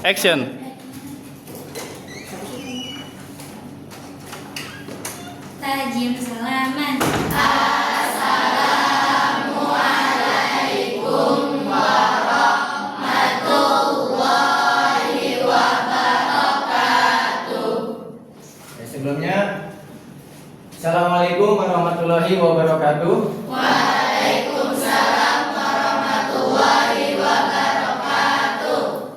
Action. Tajim salaman. Sebelumnya, Assalamualaikum warahmatullahi wabarakatuh. Waalaikumsalam warahmatullahi wabarakatuh.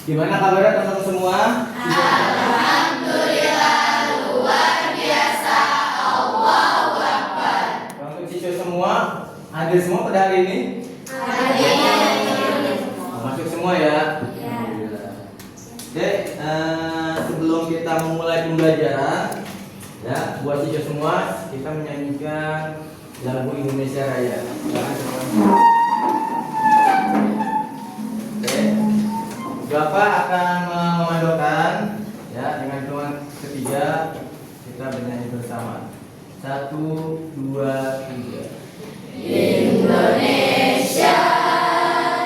Gimana kabarnya teman-teman semua? Alhamdulillah luar biasa. Allahu Akbar. Untuk siswa semua, hadir semua pada hari ini? Masuk semua ya? Alhamdulillah. Oke, sebelum kita memulai pembelajaran, ya, buat siswa semua, kita menyanyikan lagu Indonesia Raya. Oke, Bapak akan memandukan, ya, dengan hitungan ketiga kita bernyanyi bersama. 1, 2, 3. Indonesia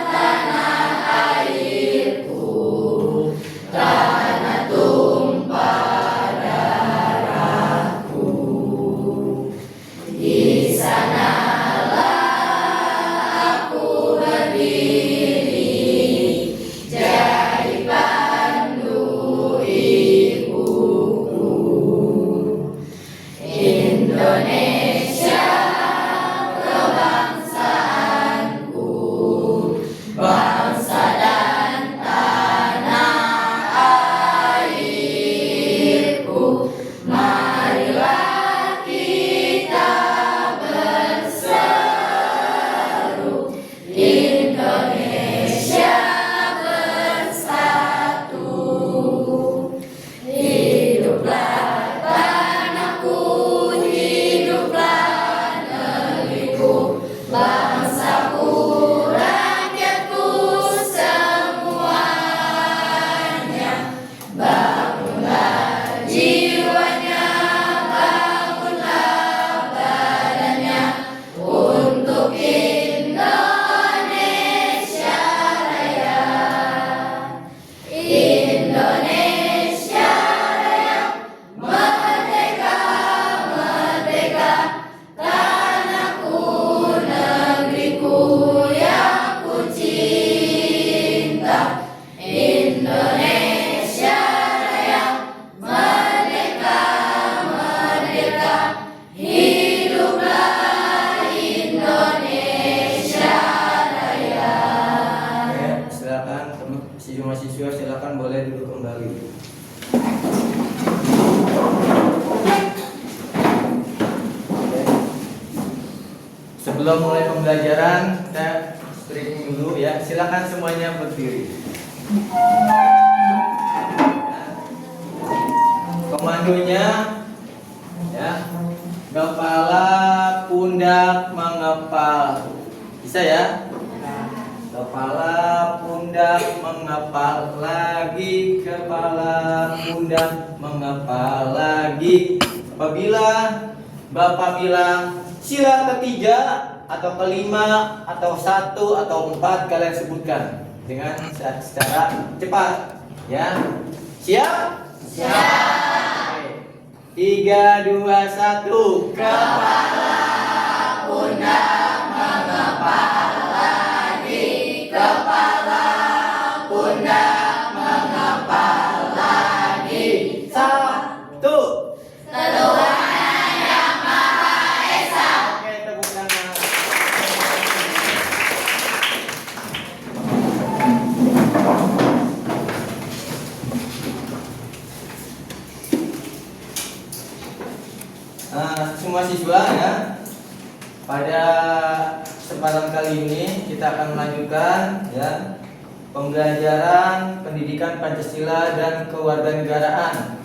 tanah airku, tanah tumpah darahku. Di sanalah aku berdiri, jadi pandu ibuku. Indonesia kebangsaanku, bangsa dan tanah airku. Marilah kita berseru, Indonesia bersatu. Hiduplah tanahku, hiduplah negeriku, bangsaku, rakyatku semuanya. Bangunlah jiwanya, bangunlah badannya, untuk Indonesia Raya. Indonesia Raya, merdeka, merdeka, tanahku, negeriku yang ku cinta. Indonesia Raya, merdeka, merdeka, hiduplah Indonesia Raya. Oke, silakan siswa-siswa silakan boleh duduk kembali. Oke. Sebelum mulai pembelajaran, saya stretching dulu ya. Silakan semuanya berdiri. Komandonya, ya, kepala, pundak, mengepal. Bisa ya? Kepala, pundak, mengepal lagi. Kepala, pundak, mengepal lagi. Apabila Bapak bilang sila ketiga atau kelima atau 1 atau 4, kalian sebutkan dengan secara cepat, ya. Siap? Siap. 3, 2, 1. Kepala, pundak, mengepal lagi. Kepala, pundak, mengepal lagi. 1. Tuhan yang Maha Esa. Oke, tepuk tangan. Semua siswa ya, pada kesempatan kali ini kita akan melanjutkan ya pembelajaran pendidikan Pancasila dan kewarganegaraan.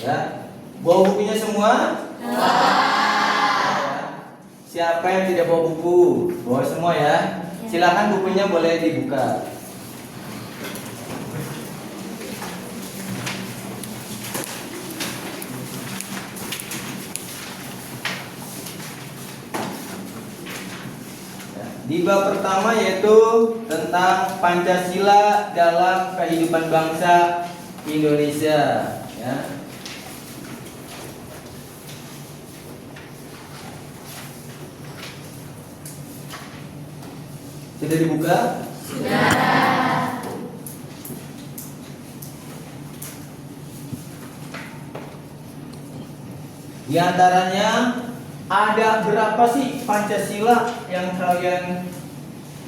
Ya, bawa bukunya semua? Ya. Siapa yang tidak bawa buku? Bawa semua ya. Silakan bukunya boleh dibuka. Di bab pertama yaitu tentang tentang Pancasila dalam kehidupan bangsa Indonesia, ya. Sudah dibuka? Sudah. Di antaranya ada berapa sih Pancasila yang kalian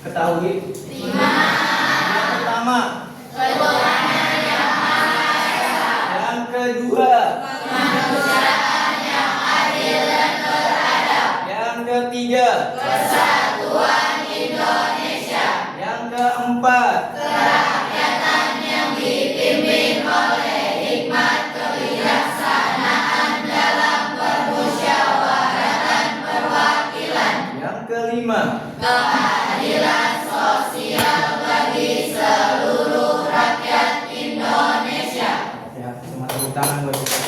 ketahui? 5. Yang pertama, Ketuhanan yang Maha Esa. yang kedua, Kemanusiaan yang adil dan beradab. yang ketiga, Kesatuan Indonesia. yang keempat, Kerakyatan yang dipimpin oleh hikmat kebijaksanaan dalam permusyawaratan perwakilan. yang kelima, Keadilan sosial bagi seluruh rakyat Indonesia. ya, semua tepuk tangan buat kita.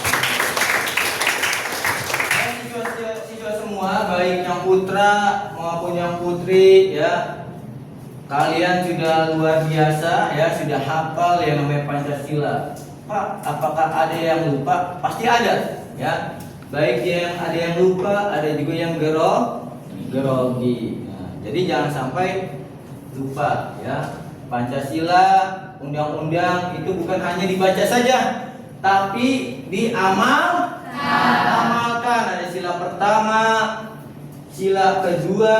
Siswa semua, baik yang putra maupun yang putri, ya, kalian sudah luar biasa, ya, sudah hafal yang namanya Pancasila. Pak, apakah ada yang lupa? Pasti ada, ya. Baik yang ada yang lupa, ada juga yang grogi. Nah, jadi jangan sampai lupa, ya. Pancasila, undang-undang itu bukan hanya dibaca saja, tapi diamalkan. Ada sila pertama, sila kedua,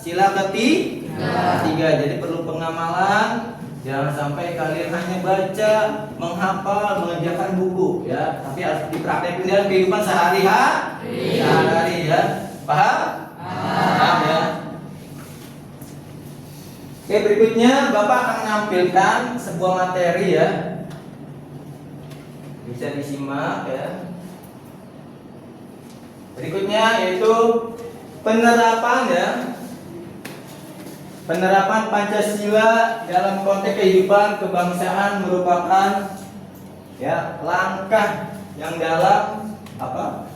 sila ketiga. Jadi perlu pengamalan. Jangan sampai kalian hanya baca, menghafal, mengerjakan buku, ya, tapi harus dipraktekkan dalam kehidupan sehari-hari, ya. Paham? Paham, ya. Oke, berikutnya Bapak akan menampilkan sebuah materi, ya. Bisa disimak, ya. Berikutnya yaitu penerapan, ya. Penerapan Pancasila dalam konteks kehidupan kebangsaan merupakan, ya, langkah yang dalam apa?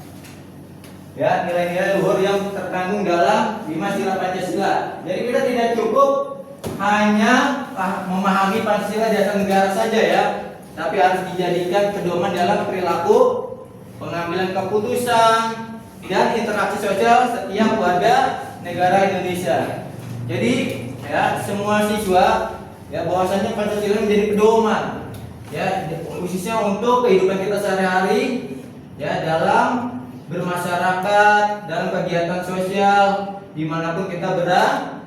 Ya, nilai-nilai luhur yang terkandung dalam 5 sila Pancasila. Jadi kita tidak cukup hanya memahami Pancasila di atas negara saja, ya, tapi harus dijadikan pedoman dalam perilaku, pengambilan keputusan, dan interaksi sosial setiap warga negara Indonesia. Jadi, ya, semua siswa, ya, bahwasanya Pancasila menjadi pedoman, ya, khususnya untuk kehidupan kita sehari-hari, ya, dalam bermasyarakat, dalam kegiatan sosial dimanapun kita berada,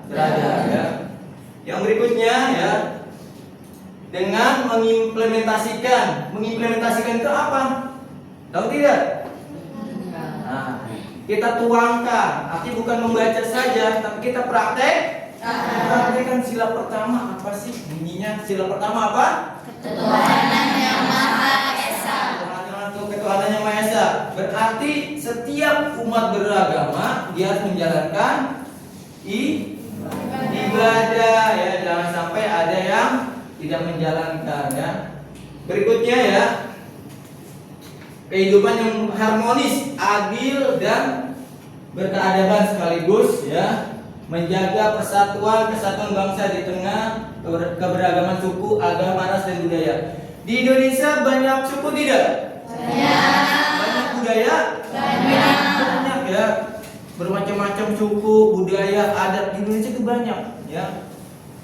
ya. Yang berikutnya, ya, dengan mengimplementasikan itu apa? Tahu tidak? Nah, kita tuangkan, arti bukan membaca saja, tapi kita praktekkan sila pertama apa sih bunyinya? Sila pertama apa? Ketuhanan yang Maha Esa. Ketuhanan yang Maha Esa. Berarti setiap umat beragama dia harus menjalankan ibadah, ya, jangan sampai ada yang tidak menjalankan, ya. Berikutnya, ya, kehidupan yang harmonis, adil, dan berkeadaban sekaligus, ya, menjaga kesatuan bangsa di tengah keberagaman suku, agama, ras, dan budaya. Di Indonesia banyak suku tidak? Banyak budaya? Banyak, ya. Bermacam-macam suku, budaya, adat di Indonesia itu banyak, ya.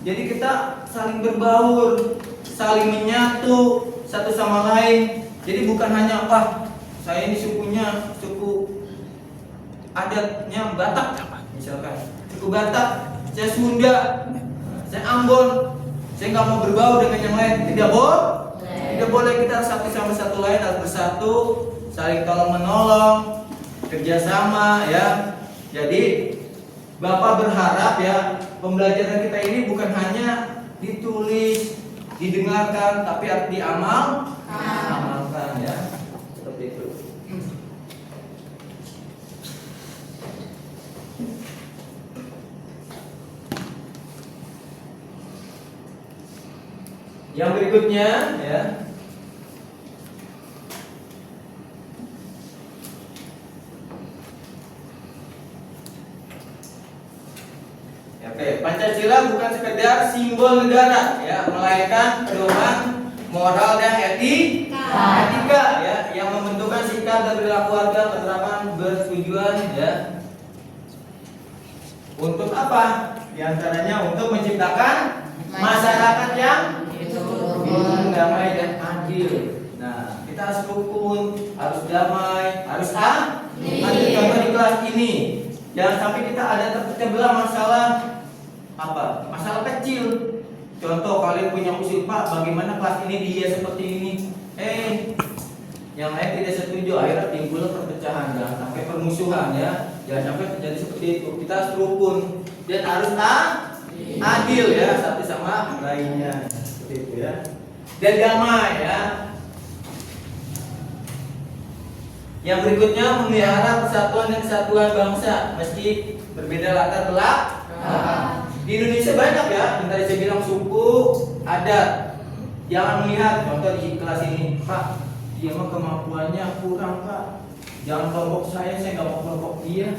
Jadi kita saling berbaur, saling menyatu satu sama lain. Jadi bukan hanya saya ini sukunya suku adatnya Batak, misalkan suku Batak, saya Sunda, saya Ambon, saya nggak mau berbaur dengan yang lain. Tidak boleh. Kita harus satu sama satu lain, harus bersatu, saling tolong menolong, kerjasama, ya. Jadi Bapak berharap, ya, pembelajaran kita ini bukan hanya ditulis, didengarkan, tapi harus diamalkan, ya, seperti itu. Yang berikutnya, ya, oke, Pancasila bukan sekedar simbol negara, ya, melainkan pedoman moral dan etika, ya, yang membentukkan sikap dan perilaku warga. Penerapan bertujuan, ya, untuk apa? Di antaranya untuk menciptakan masyarakat yang damai dan adil. Nah, kita harus rukun, harus damai, harus adil. Contoh di kelas ini, jangan sampai kita ada terpecah belah masalah apa? Masalah kecil. Contoh kalian punya usul, Pak, bagaimana kelas ini dia seperti ini? Yang lain tidak setuju, akhirnya timbul perpecahan, jangan sampai permusuhan, ya. Jangan sampai terjadi seperti itu. Kita harus rukun dan harus adil, ya, satu sama lainnya, seperti itu, ya. Dan damai, ya. Yang berikutnya, memelihara persatuan dan kesatuan bangsa meski berbeda latar belakang. Di Indonesia banyak, ya, yang tadi saya bilang suku, adat. Jangan melihat contoh di kelas ini, Pak, dia mah kemampuannya kurang, Pak. Jangan kelompok saya nggak mau kelompok dia.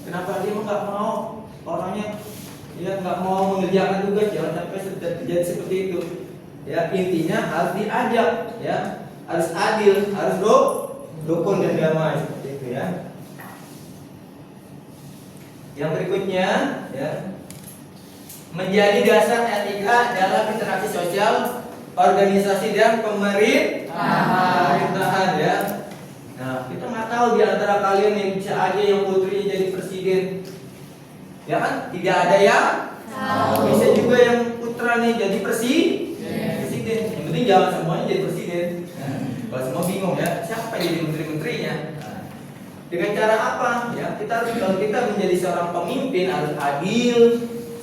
Kenapa dia mah nggak mau? Orangnya dia nggak mau mengerjakan tugas, jangan sampai terjadi seperti itu. Ya, intinya harus diajak, ya, harus adil, harus rukun dan damai, seperti itu, ya. Yang berikutnya, ya, menjadi dasar etika dalam interaksi sosial, organisasi dan pemerintahan, ya. Nah, kita nggak tahu di antara kalian yang bisa aja yang putrinya jadi presiden, ya kan? Tidak ada yang bisa juga yang putranya jadi presiden. Yang penting jangan semuanya jadi presiden. Kalau semua bingung, ya, siapa yang jadi menteri-menterinya? Dengan cara apa? Ya, kalau kita menjadi seorang pemimpin harus adil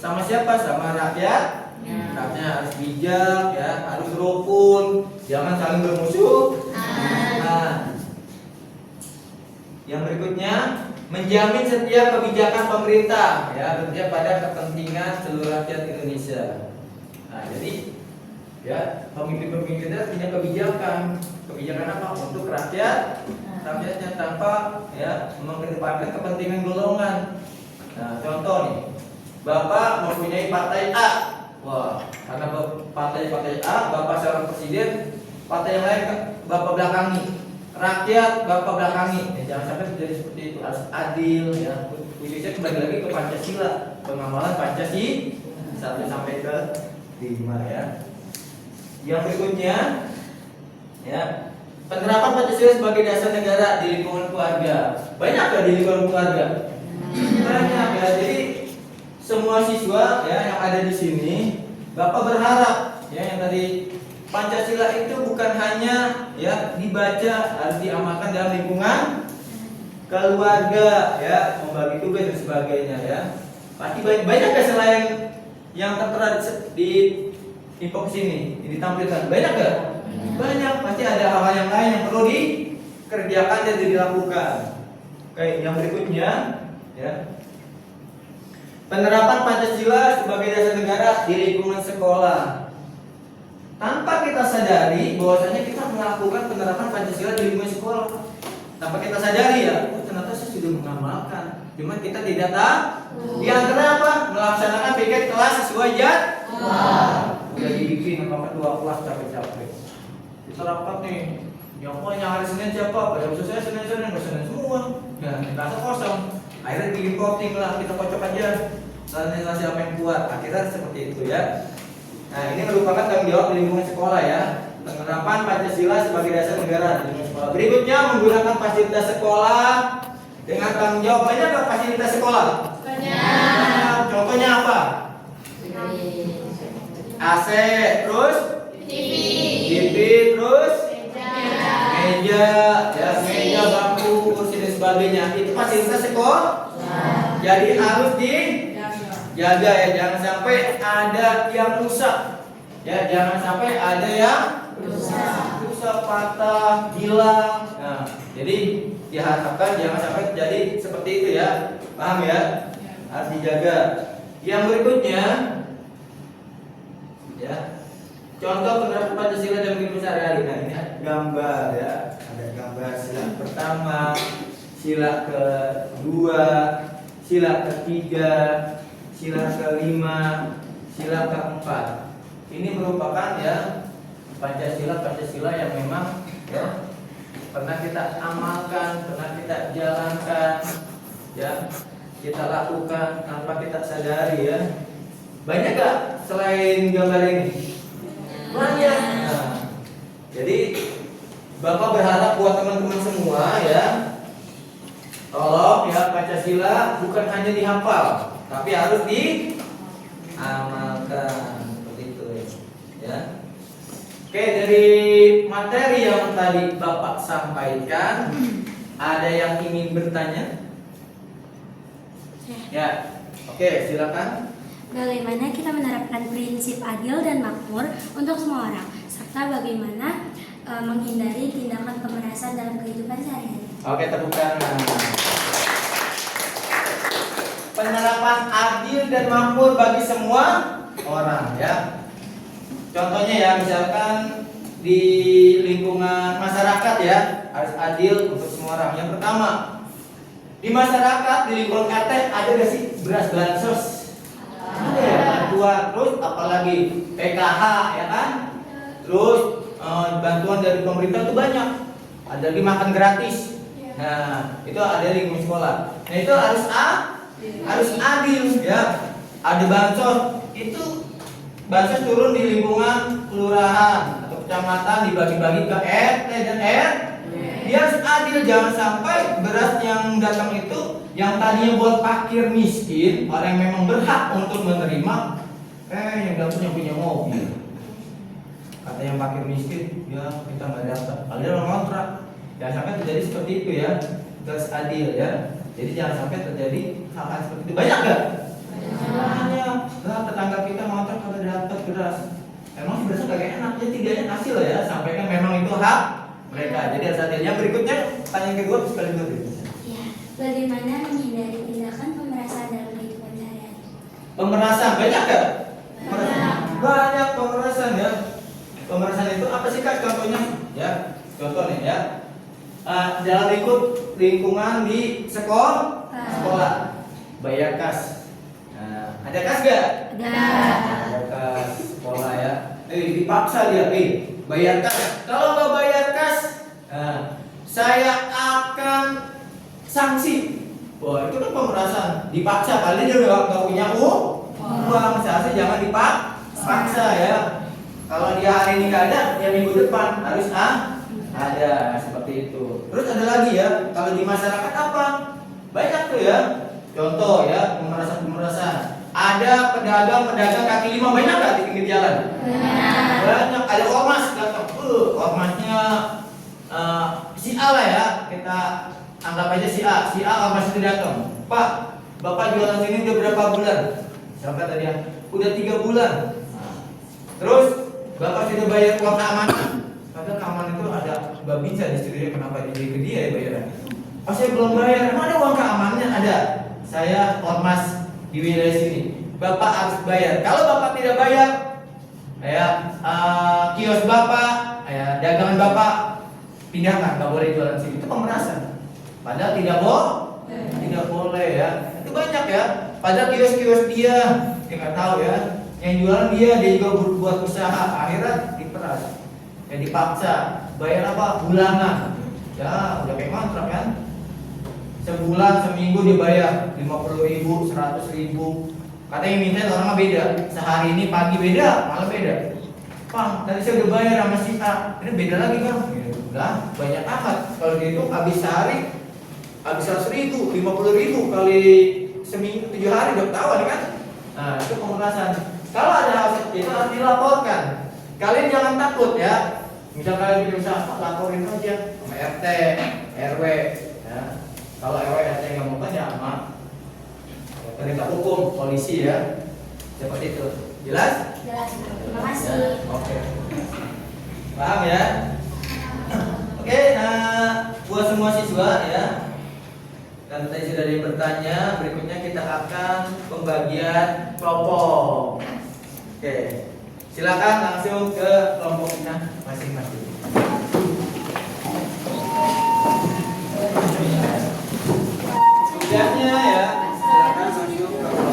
sama siapa? Sama rakyat. Rakyatnya harus bijak, ya, harus rukun, jangan saling bermusuh. Yang berikutnya, menjamin setiap kebijakan pemerintah, ya, bekerja pada kepentingan seluruh rakyat Indonesia. Nah, jadi, ya, pemimpin-pemimpin kita punya kebijakan apa untuk rakyatnya tanpa, ya, mengedepankan kepentingan golongan. Nah, contoh nih, Bapak mempunyai partai A. Wah, karena partai A, Bapak seorang presiden, partai yang lain Bapak belakangi, rakyat Bapak belakangi. Ya, jangan sampai terjadi seperti itu. Harus adil, ya. Khususnya kembali lagi ke Pancasila, pengamalan Pancasila 1 sampai ke 5, ya. Yang berikutnya, ya, penerapan Pancasila sebagai dasar negara di lingkungan keluarga. Banyak ya di lingkungan keluarga? Banyak, ya. Jadi semua siswa, ya, yang ada di sini, Bapak berharap, ya, yang tadi Pancasila itu bukan hanya, ya, dibaca, harus diamalkan dalam lingkungan keluarga, ya, membagi tugas dan sebagainya, ya. Pasti banyak ya selain yang tertera di info sini, ini ditampilkan. Banyak gak? Banyak. Pasti ada hal-hal yang lain yang perlu dikerjakan dan dilakukan. Oke, yang berikutnya, ya, penerapan Pancasila sebagai dasar negara di lingkungan sekolah. Tanpa kita sadari bahwasanya kita melakukan penerapan Pancasila di lingkungan sekolah. Tanpa kita sadari, ya, ternyata saya sudah mengamalkan. Cuma kita tidak tahu. Di antara apa? Melaksanakan piket kelas sesuai jadwal. Udah dibikin sama ketua kelas capek-capek. Kita rapat nih. Yang punya hari Senin siapa? Pada usaha saya Senin semua. Nah, rasa kosong. Akhirnya bikin voting lah, kita kocok aja. Lalu siapa yang kuat? Akhirnya seperti itu, ya. Nah, ini merupakan tanggung jawab di lingkungan sekolah, ya. Penerapan Pancasila sebagai dasar negara di lingkungan sekolah. Berikutnya, menggunakan fasilitas sekolah dengan tanggung jawab. Banyak nggak fasilitas sekolah? Banyak. Contohnya apa? AC, terus TV, terus meja, ya, meja, bangku, kursi dan sebagainya. Itu fasilitas sekolah. Jadi harus dijaga, ya, jangan sampai ada yang rusak. Ya, jangan sampai ada yang rusak, patah, hilang. Nah, jadi diharapkan jangan sampai terjadi seperti itu, ya. Paham, ya? Harus dijaga. Yang berikutnya, ya, contoh penerapan Pancasila dalam kehidupan sehari-hari. Nah, ini ada gambar, ya. Ada gambar sila pertama, sila kedua, sila ketiga, sila kelima, sila keempat. Ini merupakan ya Pancasila yang memang ya pernah kita amalkan, pernah kita jalankan, ya kita lakukan tanpa kita sadari ya. Banyak gak selain gambar ini? Banyak. Nah, jadi Bapak berharap buat teman-teman semua ya, tolong ya Pancasila bukan hanya dihafal, tapi harus diamalkan seperti itu ya. Oke, dari materi yang tadi Bapak sampaikan, ada yang ingin bertanya? Ya, oke silakan. Bagaimana kita menerapkan prinsip adil dan makmur untuk semua orang, serta bagaimana menghindari tindakan pemerasan dalam kehidupan sehari-hari. Oke, tepuk tangan. Penerapan adil dan makmur bagi semua orang ya. Contohnya ya, misalkan di lingkungan masyarakat ya, harus adil untuk semua orang. Yang pertama, di masyarakat, di lingkungan RT ada gak sih beras bansos? Ada ya, bantuan. Terus apalagi PKH ya kan? Terus bantuan dari pemerintah itu banyak. Ada lagi makan gratis. Nah, itu ada di lingkungan sekolah. Nah, itu harus adil ya. Ada bansos, itu bansos turun di lingkungan kelurahan atau kecamatan, dibagi-bagi ke RT dan RW. Dia harus adil, jangan sampai beras yang datang itu yang tadinya buat fakir miskin, orang yang memang berhak untuk menerima, yang dapatnya punya mobil. Kata yang fakir miskin, ya kita nggak dapat. Padahal orang kontrak. Jangan sampai terjadi seperti itu ya. Harus adil ya. Jadi jangan sampai terjadi hal-hal seperti itu. Banyak nggak? Banyak. Lah tetangga kita ngontrak kalau dapat beras. Emang sih berasnya kagak enak. Ya tidaknya kasih lah ya. Sampaikan memang itu hak mereka. Jadi harus adil. Yang berikutnya, pertanyaan kedua sekali lagi. Ya, bagaimana menghindari tindakan pemerasan dalam kehidupan sehari-hari? Pemerasan banyak nggak? Banyak pemerasan ya. Pemerasan itu apa sih Kak contohnya? Ya, contoh nih ya. Dalam lingkungan di sekolah, bayar kas. Nah, ada kas gak? Ada kas sekolah ya. Dipaksa dia, bayar kas. Kalau nggak bayar kas, saya akan sanksi. Wah, itu kan pemerasan. Dipaksa, kali dia nggak punya uang. Seharusnya jangan dipaksa ya. Kalau dia hari ini nggak ada, ya minggu depan harus ada seperti itu. Terus ada lagi ya, kalau di masyarakat apa? Banyak tuh ya. Contoh ya, pemerasan. Ada pedagang kaki lima, banyak nggak di pinggir jalan? Banyak. Ada ormas datang, ormasnya si A lah ya. Kita anggap aja si A ormas itu datang. Pak, Bapak jualan sini udah berapa bulan? Siapa tadi ya? Udah 3 bulan. Terus Bapak sudah bayar uang keamanan. Padahal keamanan itu ada Mbak Binsa di studio, kenapa jadi ke dia ya bayarannya? Oh, saya belum bayar. Emang ada uang keamanannya? Ada. Saya ormas di wilayah sini. Bapak harus bayar. Kalau Bapak tidak bayar, ya kios Bapak, ya dagangan Bapak pindahkan, nggak boleh jualan sini. Itu pemerasan. Padahal tidak boleh ya. Itu banyak ya. Padahal kios-kios dia nggak tahu ya. Yang jualan dia juga buat usaha, akhirnya diperas, ya dipaksa bayar apa? Bulanan. Ya udah kayak kontrak kan. Sebulan, seminggu dibayar 50.000, 100.000. Katanya minta orang mah beda. Sehari ini pagi beda, malam beda. Bang, tadi saya udah bayar sama si A, ini beda lagi kan? Udah banyak amat. Kalau gitu habis sehari, habis 100.000, 50.000 kali seminggu 7 hari udah ketahuan kan? Nah itu pemerasan. Kalau ada hal seperti itu harus dilaporkan. Kalian jangan takut ya. Misal kalian punya usaha, laporin aja sama RT, RW. Ya. Kalau RW RT nggak mau kan ya sama penegak hukum, polisi ya. Seperti itu. Jelas? Jelas. Terima kasih. Ya, oke. Paham ya? Oke, buat semua siswa ya. Dan tadi sudah ada yang bertanya, berikutnya kita akan pembagian kelompok. Oke, silakan langsung ke kelompok kita masing-masing. Tugasnya ya, silakan masuk ke kelompok.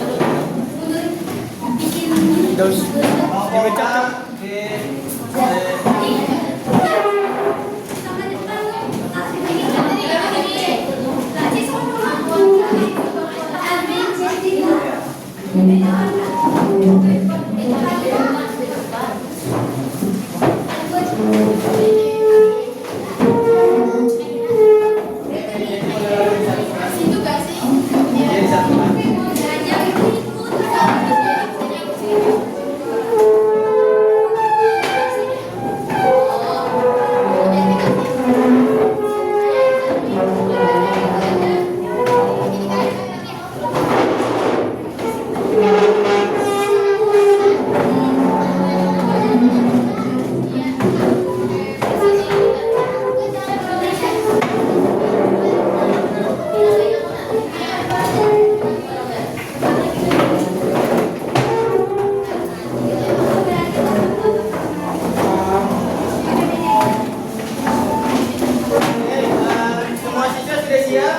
Semua siswa sudah siap?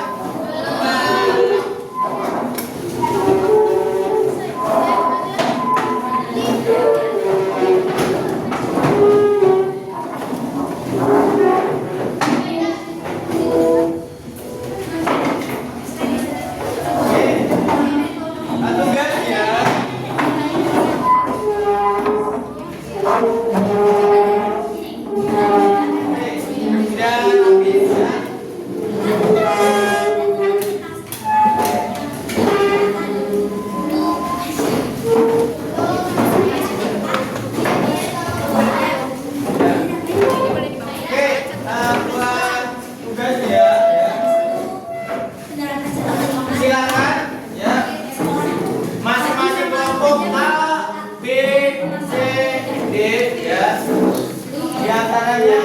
Di antaranya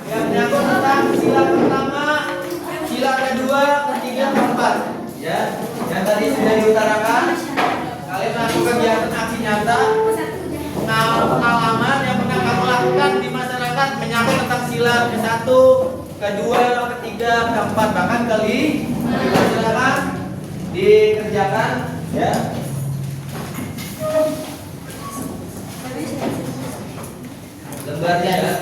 yang menyangkut tentang sila pertama, sila kedua, ketiga, keempat. Ya, yang tadi sudah diutarakan. Kalian lakukan kegiatan aksi nyata, pengalaman yang pernah kamu lakukan di masyarakat menyangkut tentang sila ke-1, kedua, ketiga, keempat, bahkan kali. Silakan dikerjakan. Ya. Lembarnya ya.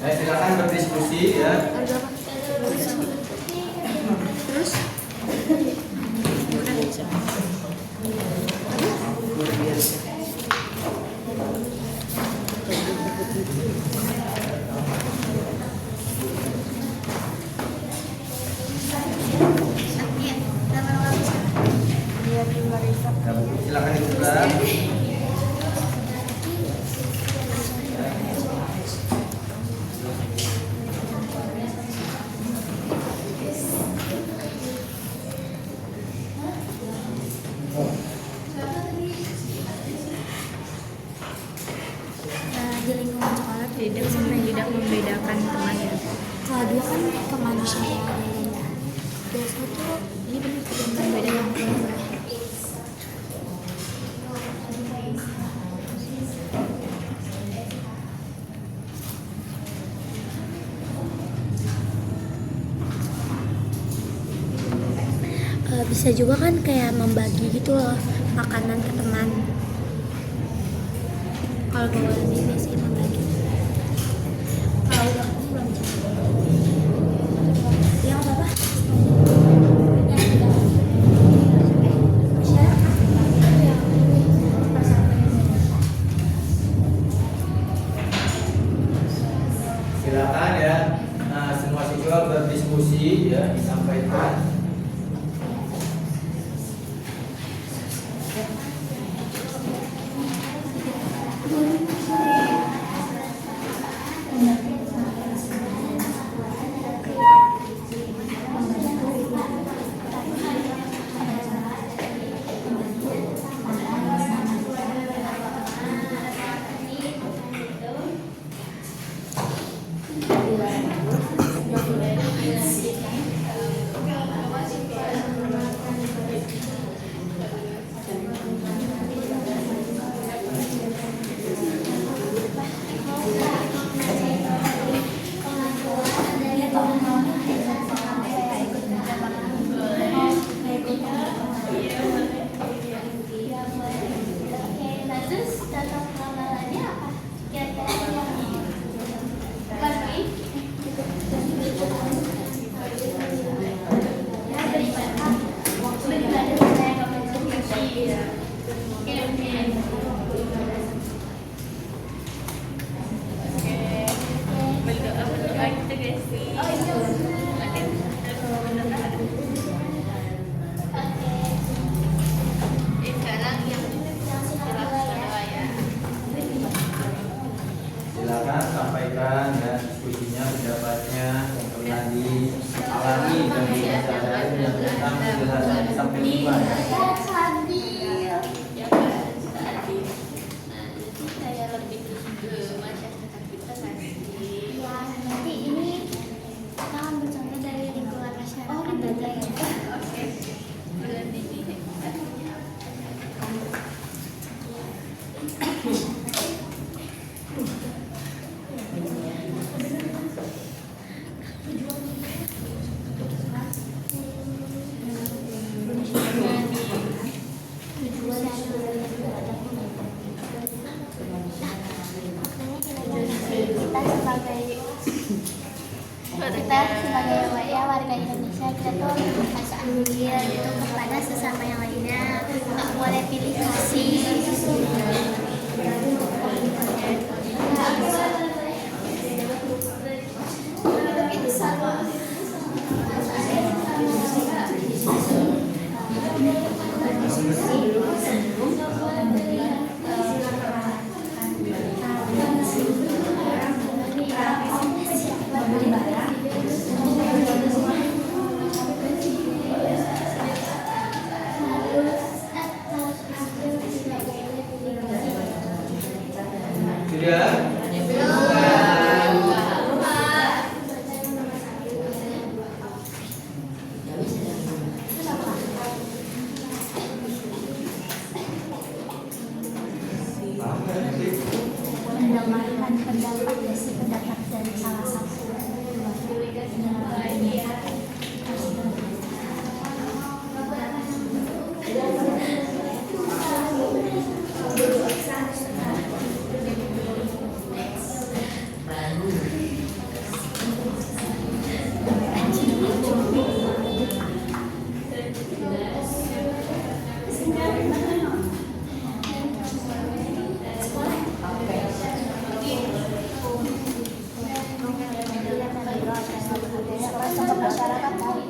Silakan berdiskusi ya. Silakan dibuka. Di lingkungan sekolah tidak membedakan teman ya. kalau dua kan kemanusiaan ya. Terus itu Ini benar tidak membedakan teman. bisa juga kan kayak membagi gitu loh makanan ke teman. Kalau bawa ini sih membagi. Kalau udah ketemu belum yang apa? Silakan ya. Nah, semua siswa berdiskusi ya, disampaikan. sampai 5 ya. Ya kan, adil. Nah, jadi saya lebih ke masyarakat kita tadi. Ya, nanti ini kita akan bercontoh dari lingkungan masyarakat aja ya. Oke. Bulan ini. Kita sebagai warga Indonesia, kita tuh harus adil gitu kepada sesama yang lainnya, nggak boleh pilih kasih. Itu sama. Sudah? Mendengarkan pendapat dari salah satu masyarakat tadi.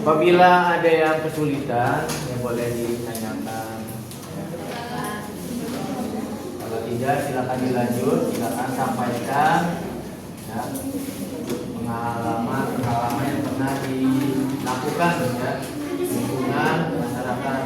Apabila ada yang kesulitan, ya boleh ditanyakan. Kalau tidak, silakan dilanjut, silakan sampaikan ya, pengalaman yang pernah dilakukan ya, lingkungan masyarakat.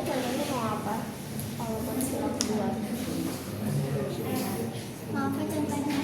contohnya mau apa? Kalau buat silap dua. Mau apa contohnya?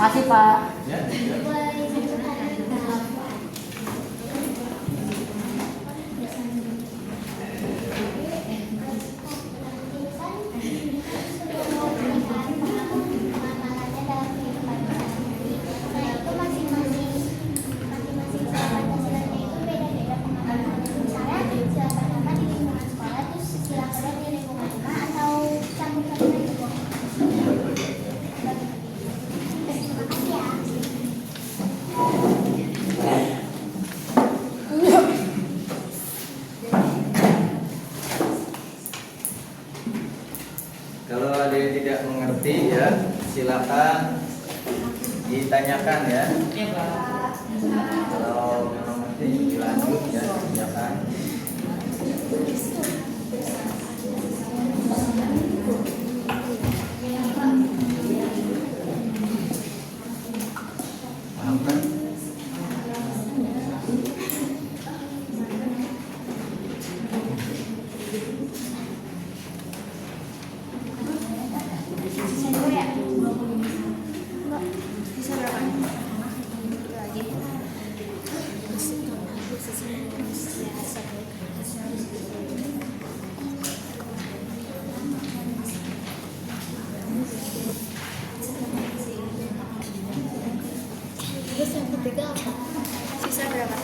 Masih Pak. Ya, ya. Boleh ditunjukkan Kalau ada yang tidak mengerti ya, silakan ditanyakan ya. Iya Pak. Kalau memang nanti dilanjut ya, tanyakan. Paham kan? Bisa berapa? Lagi. Terus yang ketiga apa? Sisa berapa?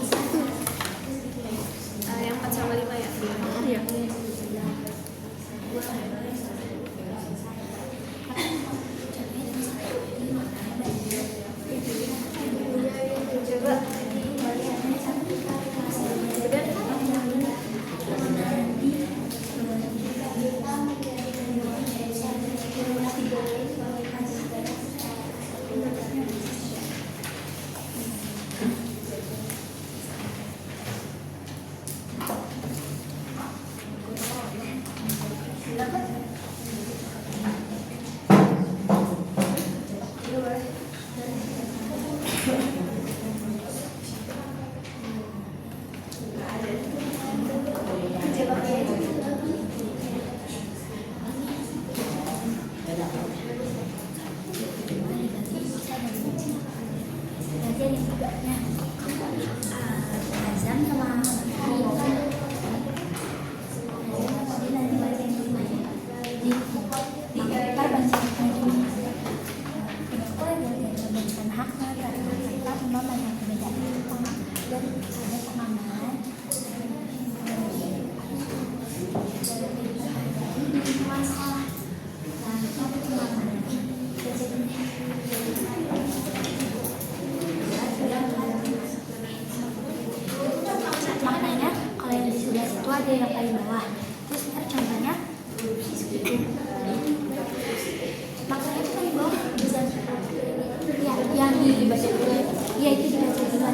Satu. Yang 4 sama 5 ya? Iya. Belajar yang tidaknya Azam sama nanti baca yang kelima ya. Ntar baca yang kelima. Oh ya, belajar haknya karena kita pemahaman yang berbeda dan ada pemahaman masalah maknanya kalau yang di sebelah situ ada yang paling bawah terus ntar contohnya maknanya itu paling bawah bisa ya yang dibaca dulu ya itu dibaca dulu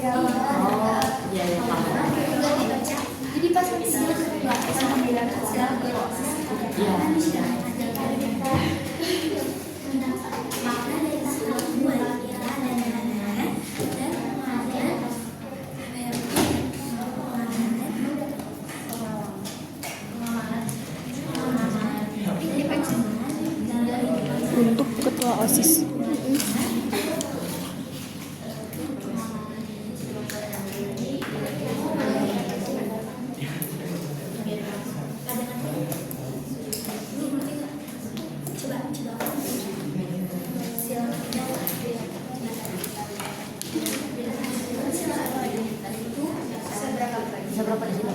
Oh, iya ya paham. Jadi pas sila kedua sila kedua. Iya. Makna dari sila kedua ialah dan kemudian Untuk ketua OSIS. Bisa berapa di sini?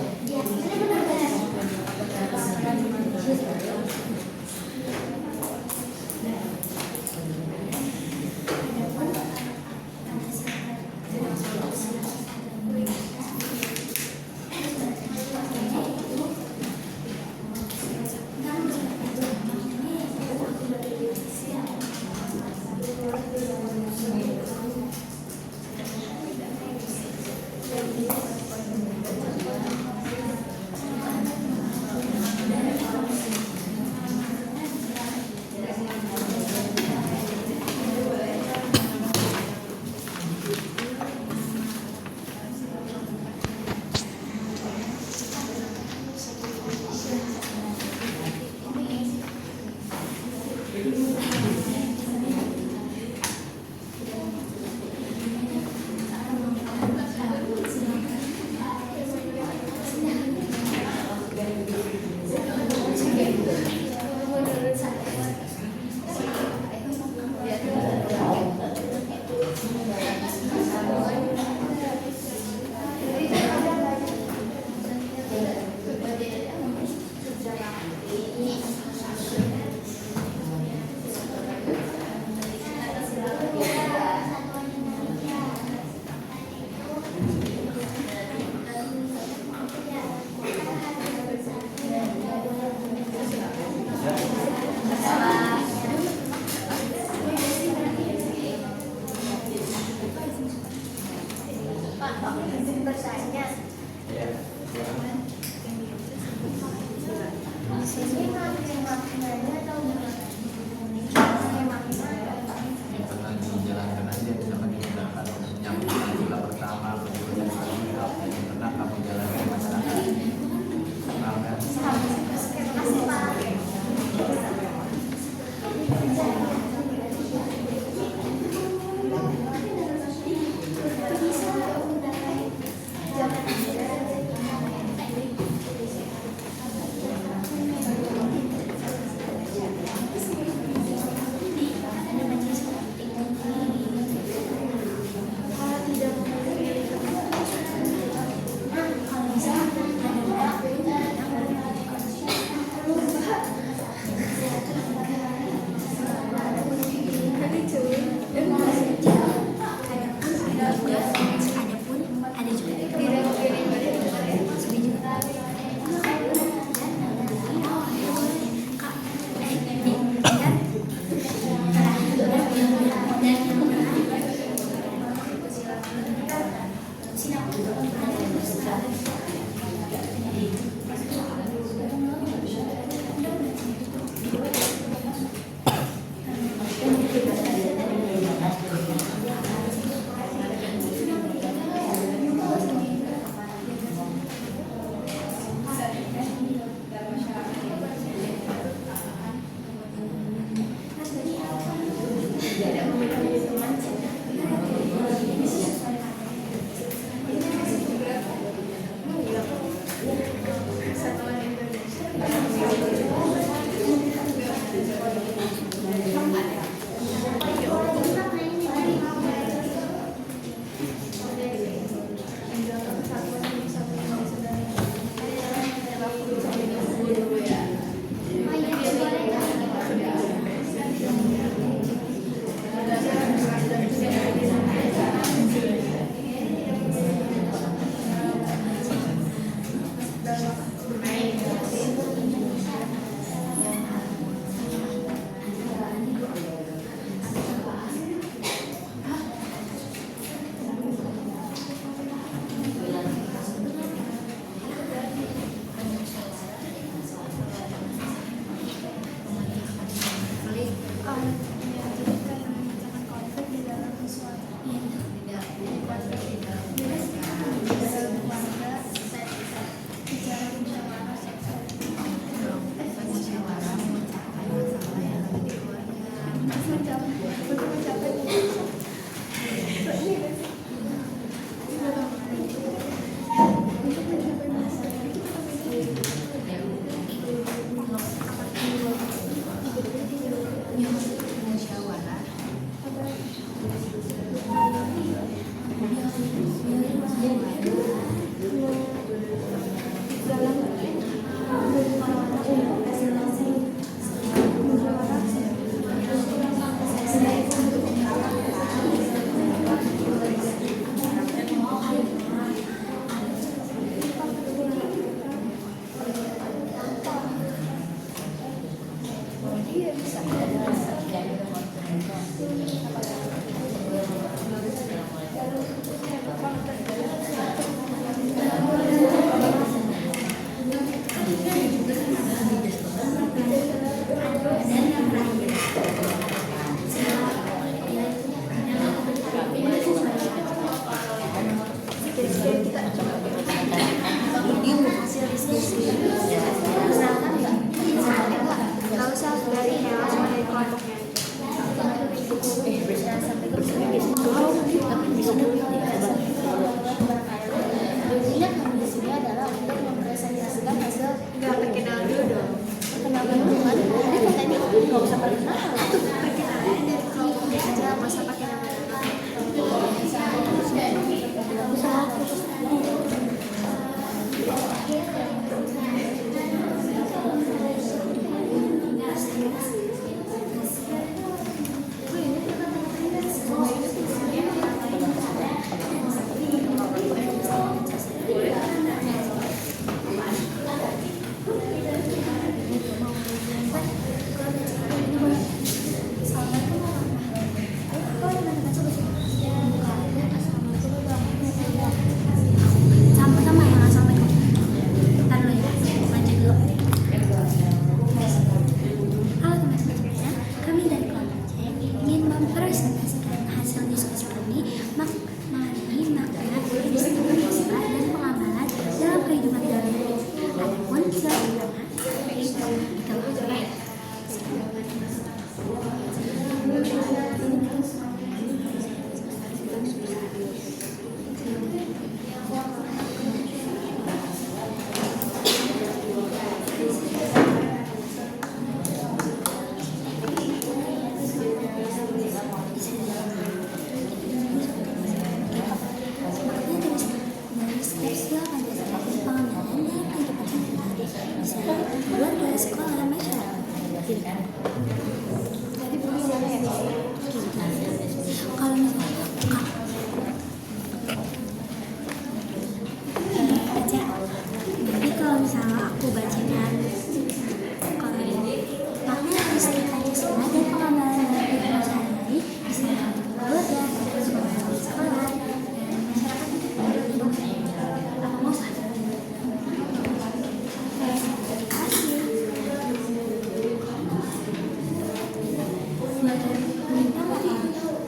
buat dari pemerintah mau ikut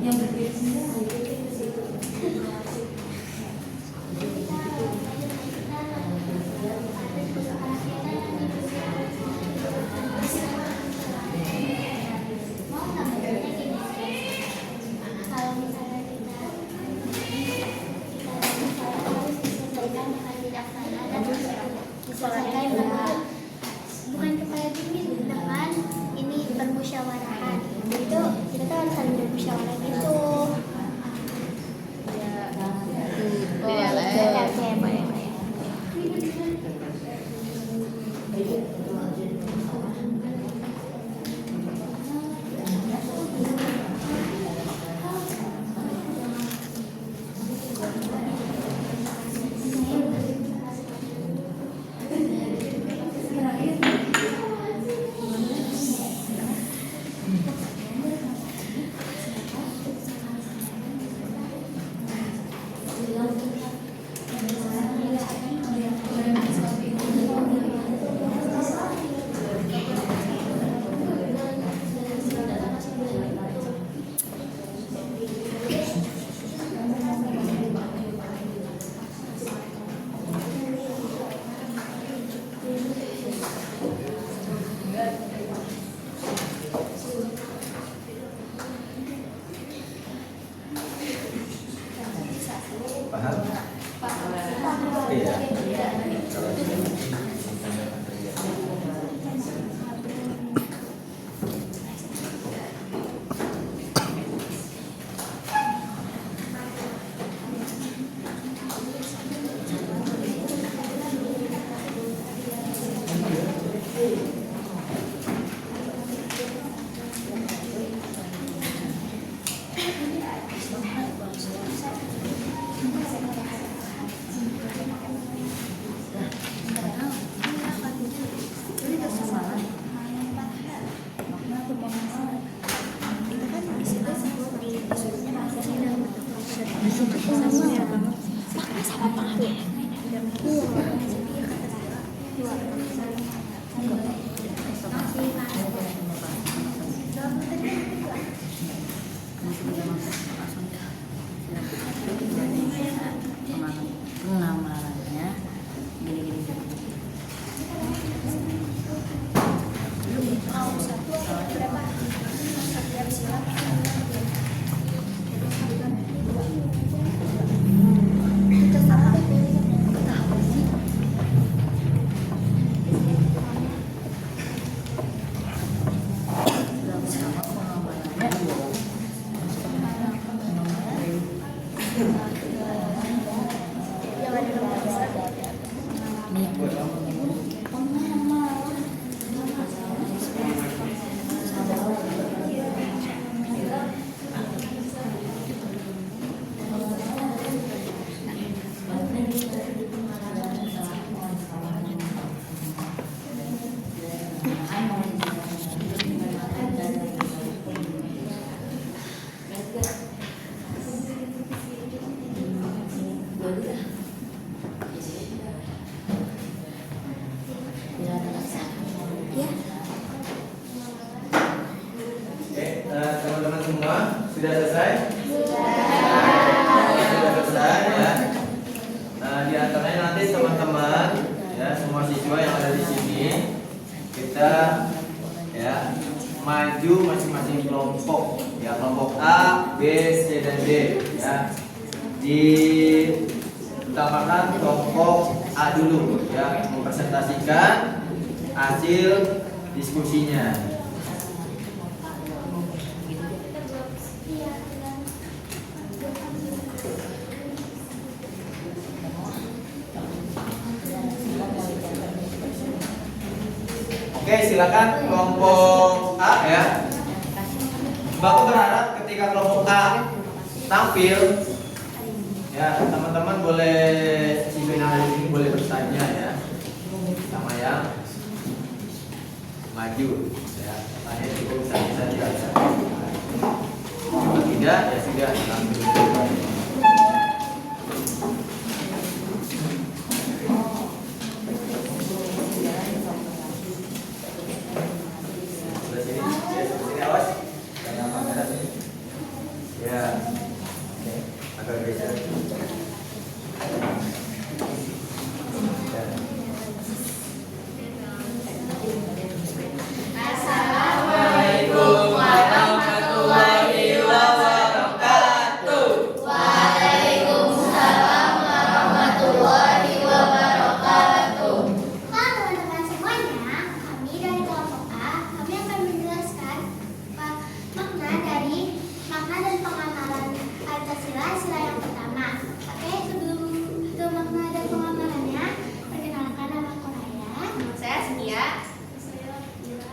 yang berbeda. Kalau misalnya kita harus diselesaikan dengan bijaksana dan diselesaikan dengan bukan kepala dingin dengan ini bermusyawarahan. Itu kita tuh harus saling bermusyawarah gitu. Oke, boleh. Paham? Iya. Pengamalannya gini-gini. Teman-teman semua sudah selesai? Sudah selesai ya. Nah, di antaranya nanti teman-teman ya, semua siswa yang ada di sini kita ya maju masing-masing kelompok ya, kelompok A, B, C dan D ya. Diutamakan kelompok A dulu ya, mempresentasikan hasil diskusinya. Oke, silakan kelompok A ya. Bapak berharap ketika kelompok A tampil, ya teman-teman boleh si finalis ini boleh bertanya ya, sama yang maju ya. Tanya cukup bisa saja. Kalau tidak ya sudah tampil. Ya, agak geser. Assalamualaikum warahmatullahi wabarakatuh. Waalaikumsalam warahmatullahi wabarakatuh. Halo teman-teman semuanya, kami dari kelompok A, kami akan menjelaskan makna dan pengamalan Pancasila sila yang pertama. Oke, sebelum ke makna dan pengamalannya, perkenalkan nama Koraya. Nama saya Setia. Saya Bila,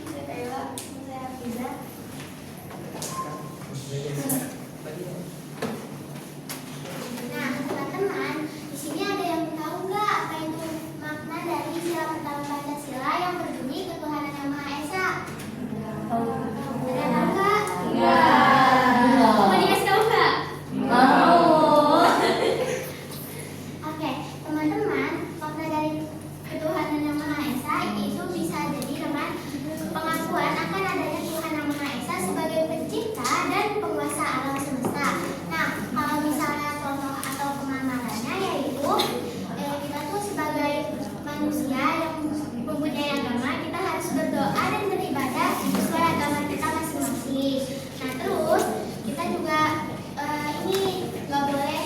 saya Kayla, saya Hafiza. Nah, teman-teman, di sini ada yang tahu nggak apa itu makna dari sila pertama Pancasila yang berbunyi ketuhanan yang Maha Esa? Ada yang tahu nggak? Mau dikasih tahu nggak? Oke, teman-teman, makna dari ketuhanan yang Maha Esa itu bisa jadi teman pengakuan akan adanya Tuhan yang Maha Esa sebagai pencipta dan penguasa alam semesta. Nah, kalau misalnya contoh atau pengamalannya yaitu kita tuh sebagai manusia yang mempunyai agama, kita harus berdoa dan beribadah sesuai agama kita masing-masing. Nah, terus kita juga ini nggak boleh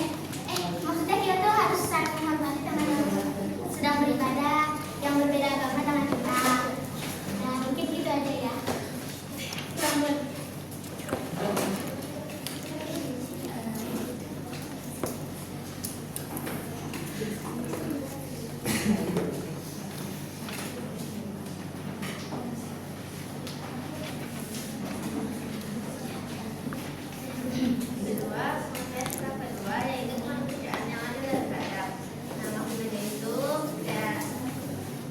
maksudnya kita tuh harus saling menghormati teman yang sedang beribadah yang berbeda agama dengan kita. Nah, mungkin gitu aja ya. Selamat. Kedua, saya suka kedua yaitu kemanusiaan yang adil dan beradab. Nah, maksudnya itu ya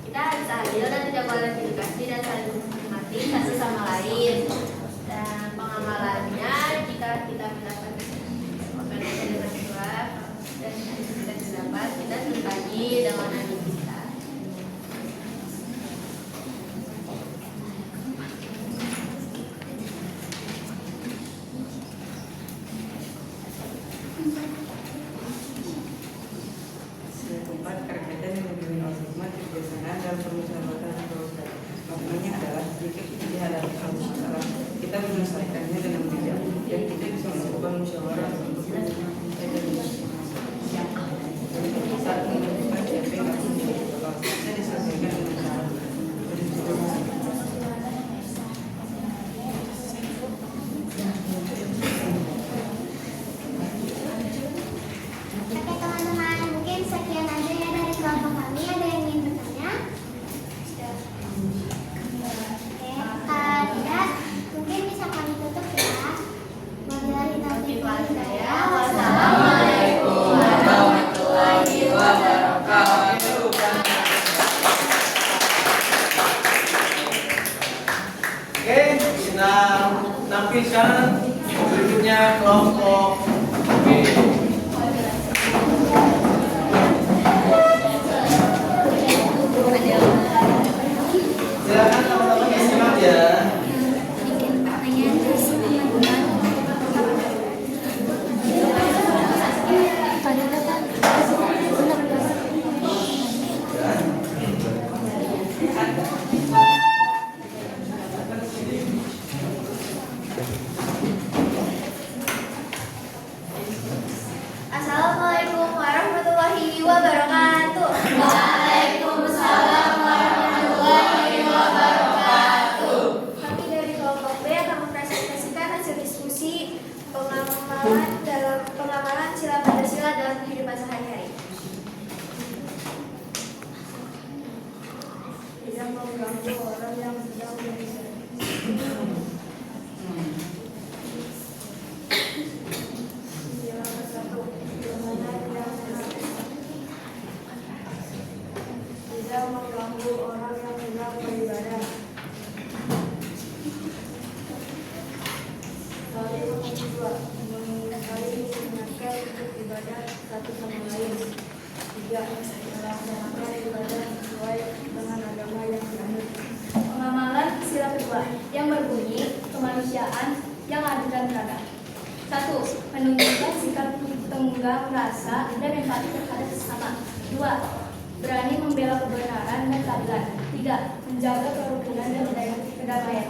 kita harus adil dan tidak boleh diedukasi dan saling menghormati satu sama lain. Dan pengamalannya jika kita mendapat organisasi dengan kedua dan kita dapat kita berbagi dengan adik kita. Keempat, kaitan yang menjadi hikmat kebiasaan dalam permusyawaratan berorganisasi. Maknanya adalah jika kita dihadapi suatu masalah, kita menyelesaikannya dengan bijak dan kita bisa melakukan musyawarah untuk menyelesaikan masalah. Saat menemukan siapa yang harus dilakukan, bisa diselesaikan dengan cara berdiskusi. Oke teman-teman, mungkin sekian aja ya dari kelompok kami. Ada yang ingin bertanya? Oke, kalau tidak, mungkin bisa kami tutup ya. Wabillahi taufiq wal hidayah. Wassalamualaikum warahmatullahi wabarakatuh. Oke, kita tampilkan berikutnya kelompok B. Silakan teman-teman disimak ya. Bikin pertanyaan terus teman-teman. Pada depan. Assalamualaikum warahmatullahi wabarakatuh. Waalaikumsalam warahmatullahi wabarakatuh. Kami dari kelompok B akan mempresentasikan hasil diskusi pengamalan sila Pancasila dalam kehidupan sehari-hari. mengganggu orang yang sedang beribadah. Yang ke-1, dimana yang tidak mengganggu orang yang sedang beribadah. Saling kedua, saling mengingatkan untuk ibadah satu sama lain. 3. Melaksanakan ibadah sesuai dengan agama yang dianut. Pengamalan sila kedua yang berbunyi kemanusiaan yang adil dan beradab. 1. Menunjukkan sikap tenggang rasa dan empati terhadap sesama. 2. Berani membela kebenaran dan keadilan. 3. Menjaga kerukunan dan kedamaian.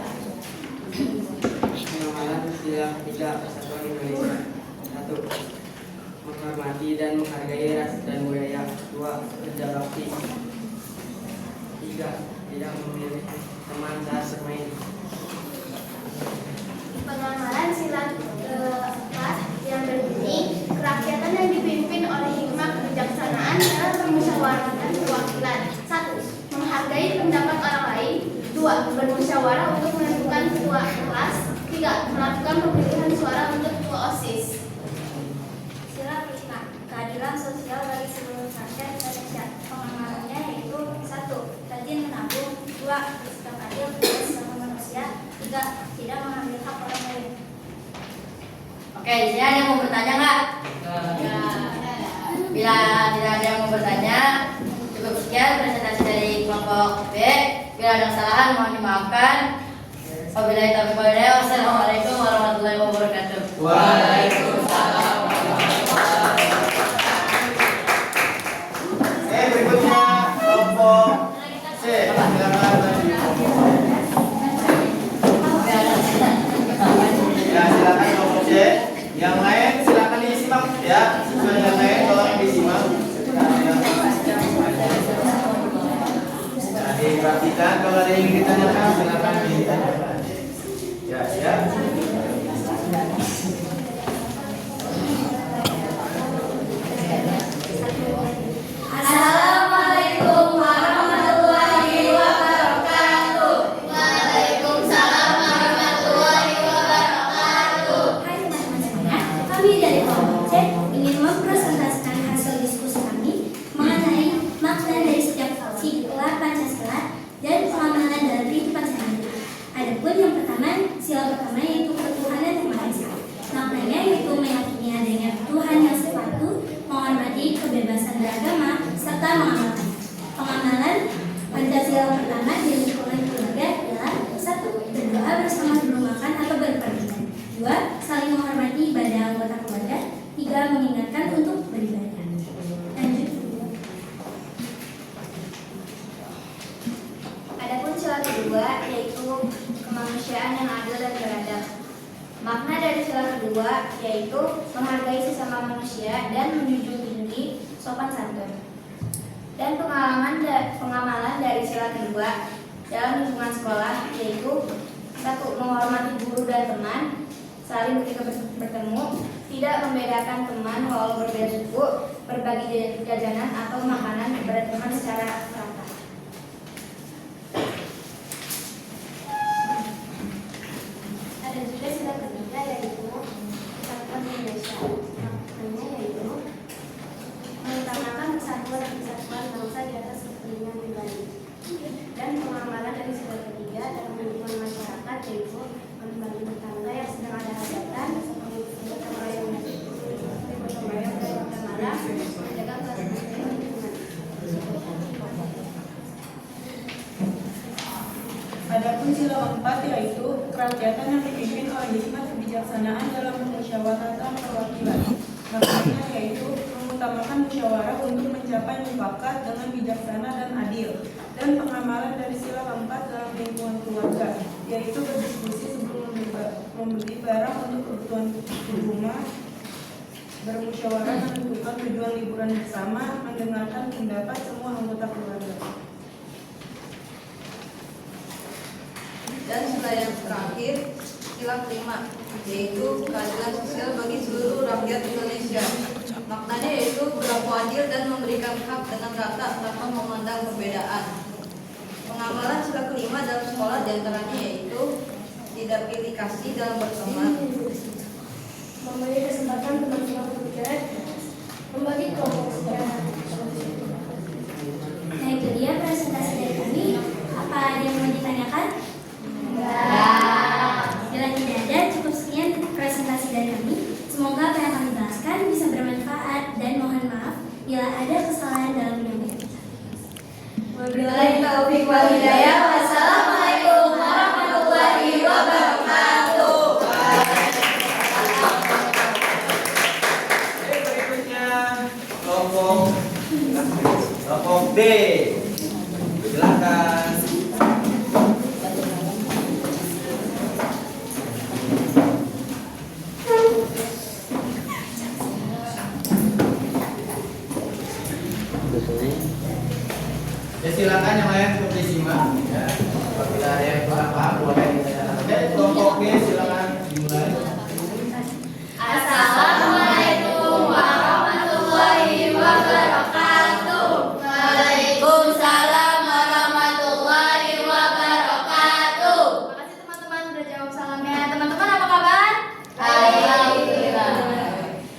Pengamalan sila ketiga Persatuan Indonesia. 1. Menghormati dan menghargai ras dan budaya. 2. Kerja bakti. 3. Tidak memilih teman saat bermain. Pengamalan sila keempat yang berbunyi kerakyatan yang dipimpin oleh hikmah kebijaksanaan dalam permusyawaratan perwakilan. 1. Menghargai pendapat orang lain. 2. Bermusyawarah untuk menentukan ketua kelas. 3. Melakukan pemilihan suara untuk ketua OSIS. Sila kelima, keadilan sosial bagi seluruh rakyat Indonesia. Pengamalannya yaitu 1. Rajin menabung. 2. Bersikap adil kepada sesama manusia. 3. Tidak mengambil hak orang lain. Oke, di sini ada yang mau bertanya nggak? Ya. Bila tidak ada yang mau bertanya, cukup sekian presentasi dari kelompok B. Bila ada kesalahan mohon dimaafkan. Wabillahi taufiq wal hidayah. Wassalamualaikum warahmatullahi wabarakatuh. Waalaikumsalam. Berikutnya kelompok C. Silakan. Ya, silakan kelompok C. Yang lain silakan disimak ya. Siswa yang lain tolong disimak. Nah, diperhatikan kalau ada yang ingin ditanyakan silakan ditanyakan. Ya, siap. Assalamualaikum warahmatullahi wabarakatuh. Waalaikumsalam warahmatullahi wabarakatuh. Hai teman-teman sekalian, kami dari kelompok C ingin mempresentasikan hasil diskusi kami mengenai makna dari setiap sila Pancasila dan pengamalan dalam kehidupan sehari-hari. Adapun yang pertama, sila pertama yaitu ketuhanan yang Maha Esa. Maknanya yaitu meyakini adanya Tuhan yang satu, menghormati kebebasan beragama, serta mengamalkan. Pengamalan Pancasila pertama di lingkungan keluarga adalah 1. Berdoa bersama sebelum makan atau berpernikahan. 2. Saling menghormati ibadah anggota keluarga. 3. Mengingatkan untuk beribadah. Lanjut. Adapun sila kedua yaitu kemanusiaan yang adil dan beradab. Makna dari sila kedua yaitu menghargai sesama manusia dan menjunjung tinggi sopan santun. Dan pengamalan dari sila kedua dalam lingkungan sekolah yaitu 1. Menghormati guru dan teman, saling ketika bertemu, tidak membedakan teman walau berbeda suku, berbagi jajanan atau makanan kepada teman secara rata. Ada juga sila ketiga yaitu Persatuan Indonesia. Maknanya yaitu mengutamakan persatuan dan kesatuan bangsa di atas kepentingan pribadi. Dan pengamalan dari sila ketiga dalam lingkungan masyarakat yaitu membagi tetangga yang sedang ada hajatan, gotong royong dan marah, menjaga kelestarian lingkungan. Adapun sila keempat yaitu kerakyatan yang dipimpin oleh hikmat kebijaksanaan dalam permusyawaratan perwakilan. Maknanya yaitu mengutamakan musyawarah untuk mencapai mufakat dengan bijaksana dan adil. Dan pengamalan dari sila keempat dalam lingkungan keluarga yaitu berdiskusi sebelum membeli barang untuk kebutuhan rumah, bermusyawarah menentukan tujuan liburan bersama, mendengarkan pendapat semua anggota keluarga. Dan sila yang terakhir, sila kelima, yaitu keadilan sosial bagi seluruh rakyat Indonesia. Maknanya yaitu berlaku adil dan memberikan hak dengan rata tanpa memandang perbedaan. Pengamalan sila kelima dalam sekolah diantaranya yaitu tidak pilih kasih dalam berteman, Memberi kesempatan teman-teman belajar, membagi kelompok belajar. Nah itu dia presentasi dari kami. Apa ada yang mau ditanyakan? Enggak. Bila tidak ada, cukup sekian presentasi dari kami. Semoga apa yang kami jelaskan bisa bermanfaat dan mohon maaf bila ada kesalahan dalam menyampaikan. Wabillahi taufiq wal hidayah. Wassalamualaikum warahmatullahi wabarakatuh. Berikutnya kelompok D. Silakan. Ya silakan yang lain untuk disimak ya. Apabila ada yang kurang paham boleh ditanyakan. Oke, kelompok D silakan dimulai. Assalamualaikum warahmatullahi wabarakatuh. Waalaikumsalam warahmatullahi wabarakatuh. Terima kasih teman-teman sudah jawab salamnya. Teman-teman apa kabar? Alhamdulillah.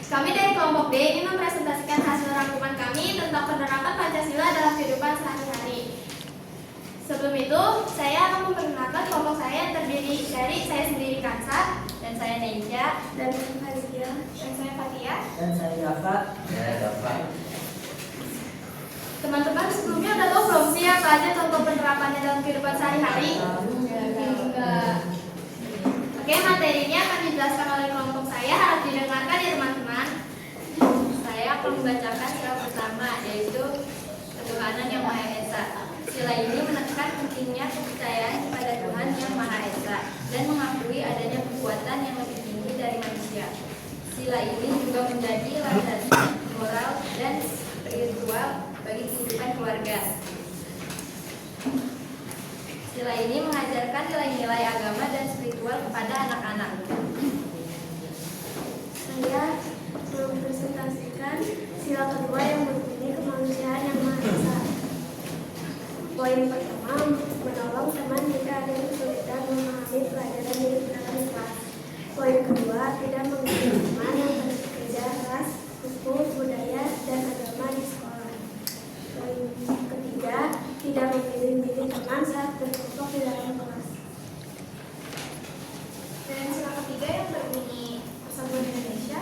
Kami dari kelompok D ingin mempresentasikan hasil rangkuman kami tentang penerapan Pancasila dalam kehidupan sehari-hari. Sebelum itu, saya akan memperkenalkan kelompok saya yang terdiri dari saya sendiri Kansa, dan saya Neja, dan saya Fatia, dan saya Fatia, Dan saya dapat. Ya, dapat. Teman-teman sebelumnya udah tahu belum sih apa aja contoh penerapannya dalam kehidupan sehari-hari? Enggak. Oke, materinya akan dijelaskan oleh kelompok saya, harus didengarkan ya teman-teman. Saya akan membacakan sila pertama, yaitu ketuhanan yang Maha Esa. Sila ini menekan pentingnya kepercayaan kepada Tuhan yang Maha Esa dan mengakui adanya kekuatan yang lebih tinggi dari manusia. Sila ini juga menjadi landasan moral dan spiritual bagi kehidupan keluarga. Sila ini mengajarkan nilai-nilai agama dan spiritual kepada anak-anak. Saya mempresentasikan sila kedua yang berbunyi kemanusiaan yang Maha Esa. Poin pertama, menolong teman jika ada kesulitan memahami pelajaran yang diberikan kelas. Poin kedua, tidak mengganggu teman yang berbeda ras, suku, budaya, dan agama di sekolah. Poin ketiga, tidak memilih-milih teman saat berkelompok di dalam kelas. Dan sila ketiga yang berbunyi Persatuan Indonesia,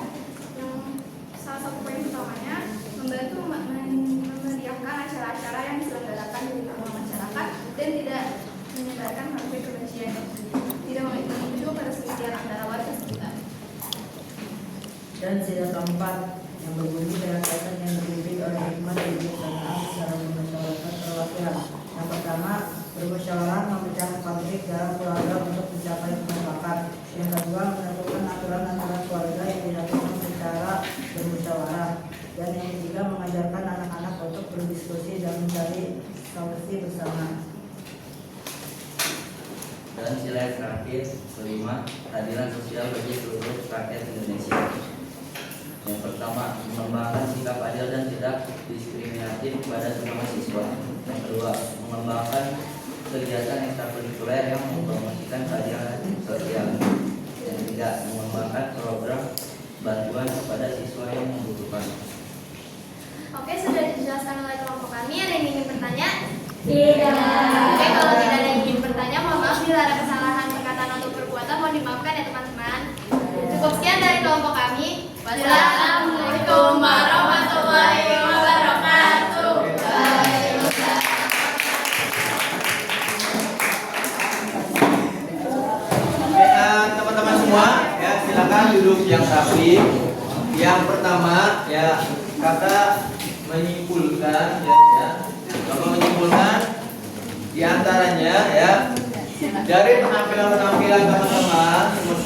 yang salah satu poin utamanya membantu memeriahkan acara-acara yang diselenggarakan di tengah masyarakat dan tidak menyebarkan konflik kebencian, tidak memicu perselisihan antara warga sekitar. Dan sila keempat yang berbunyi dengan kaitan yang dipimpin oleh hikmah dan kebijaksanaan secara bermusyawarah perwakilan. Yang pertama, bermusyawarah memecahkan konflik dalam keluarga untuk mencapai kesepakatan. Yang kedua, menentukan aturan-aturan keluarga yang dilakukan secara bermusyawarah. Dan yang ketiga, mengajarkan anak-anak untuk berdiskusi dan mencari solusi bersama. Dan sila yang terakhir, kelima, keadilan sosial bagi seluruh rakyat Indonesia. Yang pertama, mengembangkan sikap adil dan tidak diskriminatif kepada semua siswa. Yang kedua, mengembangkan kegiatan ekstrakurikuler yang mempromosikan keadilan sosial. Yang ketiga, mengembangkan program bantuan kepada siswa yang membutuhkan. Oke, sudah dijelaskan oleh kelompok kami. Ada yang ingin bertanya? Tidak. Oke, kalau tidak ada yang ingin bertanya, mohon maaf bila ada kesalahan perkataan atau perbuatan, mohon dimaafkan ya teman-teman. Cukup sekian dari kelompok kami. Wassalamualaikum warahmatullahi wabarakatuh. Teman-teman semua ya silakan duduk yang rapi. Yang pertama ya kata menyimpulkan Bapak menyimpulkan diantaranya ya dari penampilan teman-teman semua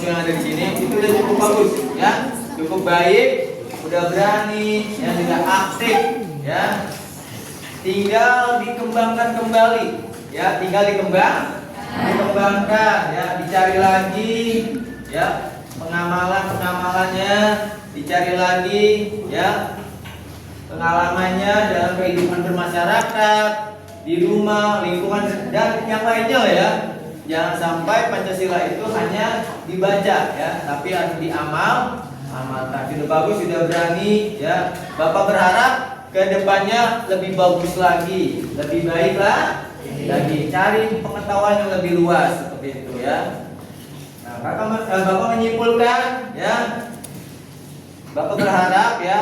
yang ada di sini itu udah cukup bagus ya, cukup baik, udah berani, ya tidak aktif ya, tinggal dikembangkan kembali ya, tinggal dikembangkan ya, dicari lagi ya pengamalannya, dicari lagi ya pengalamannya dalam kehidupan bermasyarakat di rumah, lingkungan dan yang lainnya lah ya. Jangan sampai Pancasila itu hanya dibaca ya, tapi harus diamal, amalkan. Sudah bagus, sudah berani ya. Bapak berharap ke depannya lebih bagus lagi, lebih baik lagi. Cari pengetahuan yang lebih luas seperti itu ya. Nah, Bapak menyimpulkan ya. Bapak berharap ya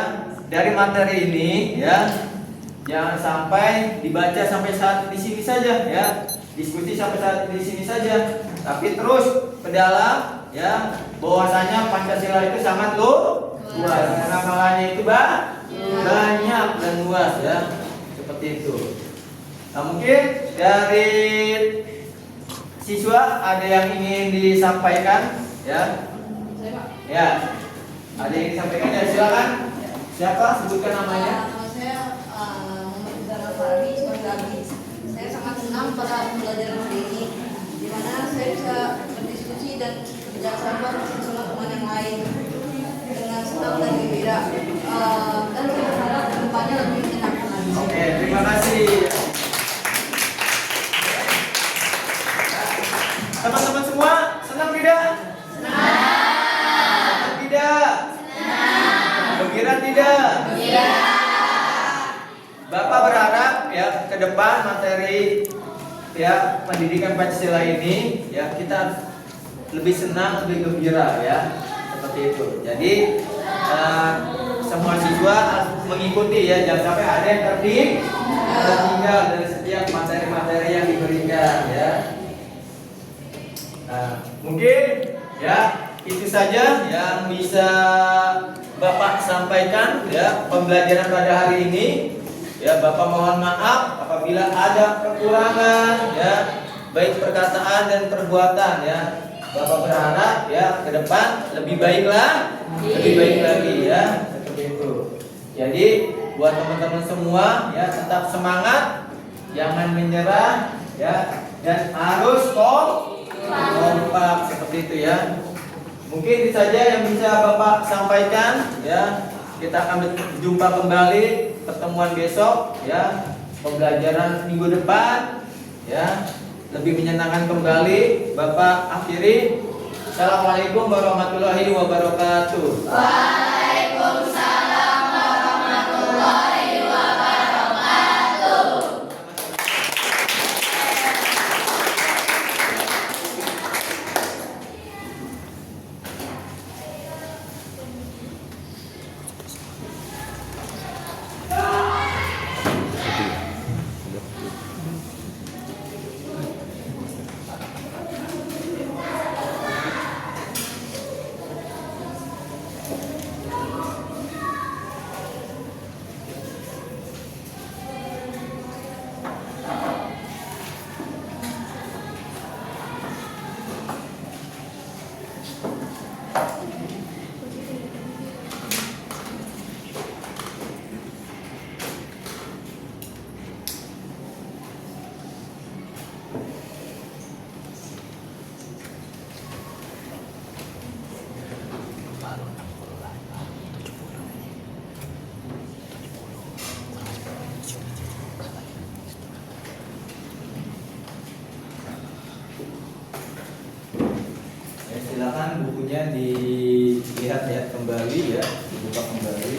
dari materi ini ya, jangan sampai dibaca sampai saat di sini saja ya, diskusi sampai saat di sini saja, tapi terus ke dalam ya, bahwasanya Pancasila itu sangat luas, pengamalnya itu banyak dan luas ya, seperti itu. Nah, mungkin dari siswa ada yang ingin disampaikan ya? Ya, ada yang disampaikan ya, silakan. Siapa? Sebutkan namanya. Nama saya Muhammad Zara Fahri, sekali lagi. Saya sangat senang pada pembelajaran hari ini, di mana saya bisa berdiskusi dan bijaksana bersama teman yang lain dengan senang dan gembira. Dan saya berharap kedepannya lebih menyenangkan lagi. Oke, terima kasih. Teman-teman semua senang tidak? Senang tidak? Gembira tidak? Bapak berharap ya ke depan materi ya pendidikan Pancasila ini ya kita lebih senang, lebih gembira ya, seperti itu. Jadi semua siswa mengikuti ya, jangan sampai ada yang tertinggal dari setiap materi-materi yang diberikan ya. Nah, mungkin ya itu saja yang bisa Bapak sampaikan ya pembelajaran pada hari ini. Ya, Bapak mohon maaf apabila ada kekurangan ya, baik perkataan dan perbuatan ya. Bapak berharap ya ke depan lebih baik lagi ya, seperti itu. Jadi buat teman-teman semua ya tetap semangat, jangan menyerah ya, dan harus kompak seperti itu ya. Mungkin itu saja yang bisa Bapak sampaikan ya. Kita akan berjumpa kembali pertemuan besok ya, pembelajaran minggu depan ya, lebih menyenangkan kembali. Bapak akhiri. Assalamualaikum warahmatullahi wabarakatuh. Waalaikumsalam warahmatullahi wabarakatuh. Silakan bukunya dilihat-lihat kembali ya, dibuka kembali.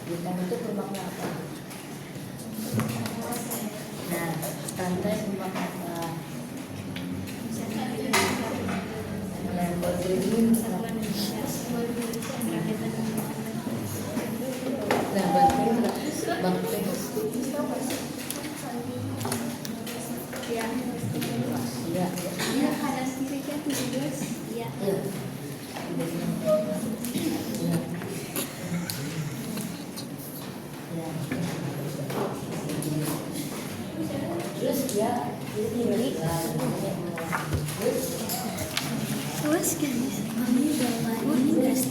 Bintang itu bermakna apa? Nah, rantai bermakna apa? Yang berdiri nah, banteng. Ya. Ya, kanan kiri kan 17. Ya. Ya. Terus dia ini Terus kan mami bawa ini gas.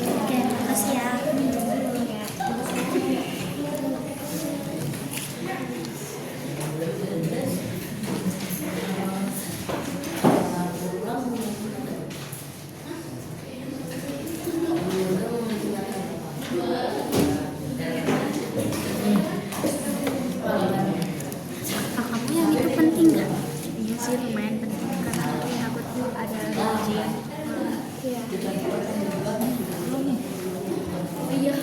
Oke, makasih ya. Kamu yang itu penting nggak? Iya sih lumayan penting karena aku tuh ada ujian. Iya. Iya.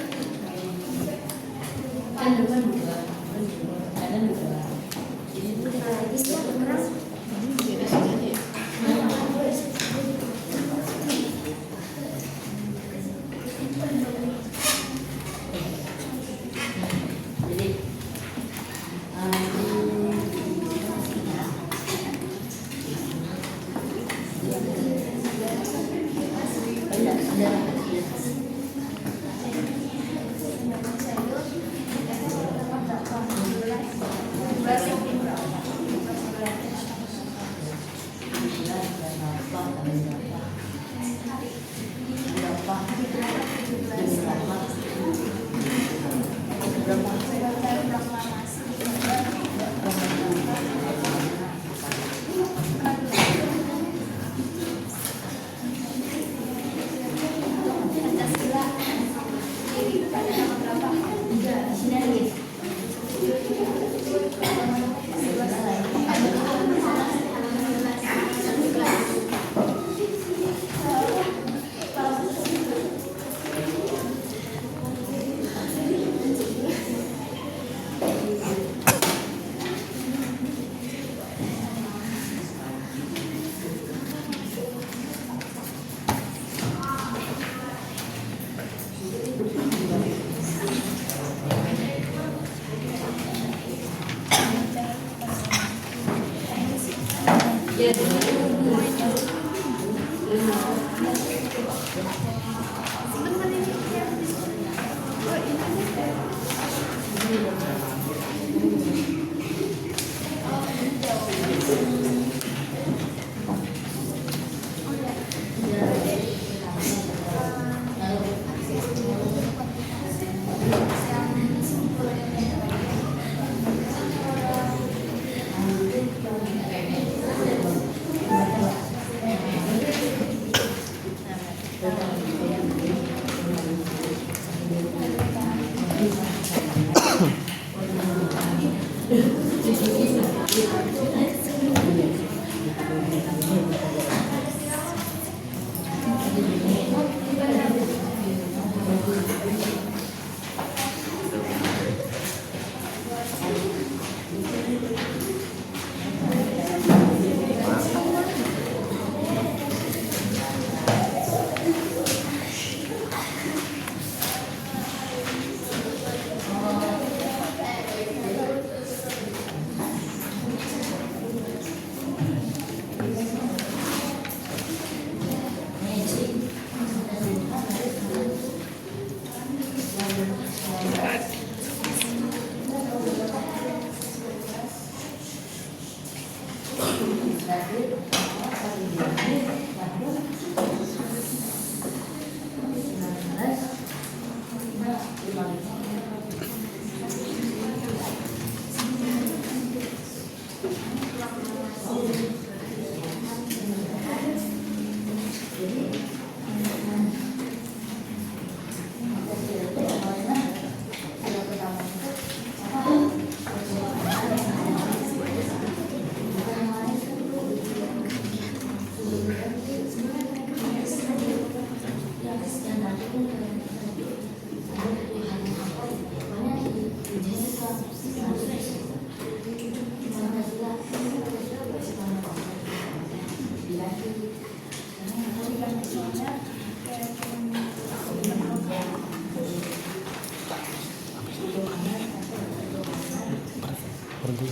Berhenti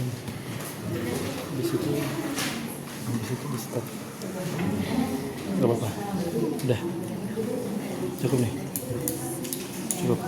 di situ di stop. Gak apa-apa, udah cukup nih, cukup.